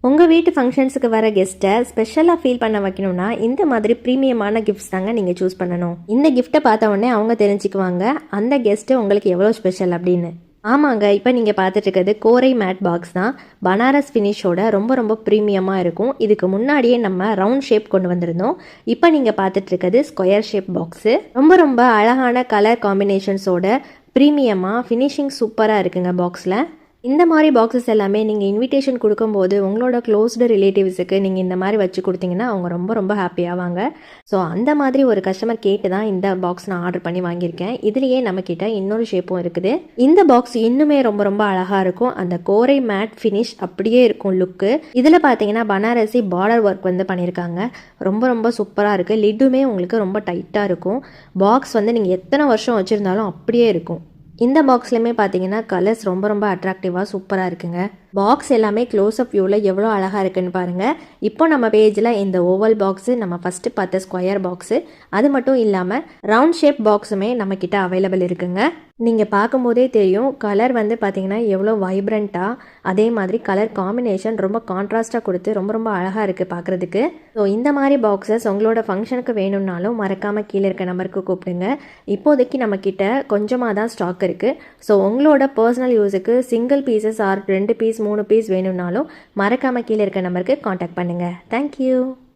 உங்கள் வீட்டு ஃபங்க்ஷன்ஸுக்கு வர கெஸ்ட்டை ஸ்பெஷலாக ஃபீல் பண்ண வைக்கணும்னா இந்த மாதிரி ப்ரீமியமான கிஃப்ட்ஸ் தாங்க நீங்கள் சூஸ் பண்ணணும். இந்த கிஃப்ட்டை பார்த்த உடனே அவங்க தெரிஞ்சுக்குவாங்க அந்த கெஸ்ட்டு உங்களுக்கு எவ்வளோ ஸ்பெஷல் அப்படின்னு. ஆமாங்க, இப்போ நீங்கள் பார்த்துட்டு இருக்கிறது கோரை மேட் பாக்ஸ் தான். பனாரஸ் ஃபினிஷோட ரொம்ப ரொம்ப ப்ரீமியமாக இருக்கும். இதுக்கு முன்னாடியே நம்ம ரவுண்ட் ஷேப் கொண்டு வந்திருந்தோம். இப்போ நீங்கள் பார்த்துட்டு இருக்கிறது ஸ்கொயர் ஷேப் பாக்ஸு. ரொம்ப ரொம்ப அழகான கலர் காம்பினேஷன்ஸோட ப்ரீமியமாக ஃபினிஷிங் சூப்பராக இருக்குங்க பாக்ஸில். இந்த மாதிரி பாக்ஸஸ் எல்லாமே நீங்கள் இன்விடேஷன் கொடுக்கும்போது உங்களோட க்ளோஸ்டு ரிலேட்டிவ்ஸுக்கு நீங்கள் இந்த மாதிரி வச்சு கொடுத்தீங்கன்னா அவங்க ரொம்ப ரொம்ப ஹாப்பியாவாங்க. ஸோ அந்த மாதிரி ஒரு கஸ்டமர் கேட்டு தான் இந்த பாக்ஸ் நான் ஆர்டர் பண்ணி வாங்கியிருக்கேன். இதுலேயே நம்மக்கிட்ட இன்னொரு ஷேப்பும் இருக்குது. இந்த பாக்ஸ் இன்னுமே ரொம்ப ரொம்ப அழகாக இருக்கும். அந்த கோரை மேட் ஃபினிஷ் அப்படியே இருக்கும் லுக்கு. இதில் பார்த்தீங்கன்னா பனாரசி பார்டர் ஒர்க் வந்து பண்ணியிருக்காங்க. ரொம்ப ரொம்ப சூப்பராக இருக்குது. லிட்டுமே உங்களுக்கு ரொம்ப டைட்டாக இருக்கும். பாக்ஸ் வந்து நீங்கள் எத்தனை வருஷம் வச்சுருந்தாலும் அப்படியே இருக்கும். இந்த பாக்ஸ்லையுமே பார்த்தீங்கன்னா கலர்ஸ் ரொம்ப ரொம்ப அட்ராக்டிவாக சூப்பராக இருக்குங்க. பாக்ஸ் எல்லாமே க்ளோஸ்அப் வியூவில் எவ்வளோ அழகாக இருக்குன்னு பாருங்கள். இப்போ நம்ம பேஜில் இந்த ஓவல் பாக்ஸு, நம்ம ஃபஸ்ட்டு பார்த்த ஸ்கொயர் பாக்ஸு, அது மட்டும் இல்லாமல் ரவுண்ட் ஷேப் பாக்ஸுமே நம்மக்கிட்ட அவைலபிள் இருக்குங்க. நீங்கள் பார்க்கும்போதே தெரியும் கலர் வந்து பார்த்தீங்கன்னா எவ்வளோ வைப்ரண்ட்டாக, அதே மாதிரி கலர் காம்பினேஷன் ரொம்ப கான்ட்ராஸ்ட்டாக கொடுத்து ரொம்ப ரொம்ப அழகாக இருக்குது பார்க்குறதுக்கு. ஸோ இந்த மாதிரி பாக்ஸஸ் உங்களோட ஃபங்க்ஷனுக்கு வேணும்னாலும் மறக்காமல் கீழே இருக்க நம்பருக்கு கூப்பிடுங்க. இப்போதைக்கு நம்மக்கிட்ட கொஞ்சமாக தான் ஸ்டாக் இருக்குது. ஸோ உங்களோட பர்சனல் யூஸுக்கு single pieces or 2 piece 3 piece வேணும்னாலும் மறக்காமல் கீழே இருக்க நம்பருக்கு காண்டாக்ட் பண்ணுங்கள். தேங்க்யூ.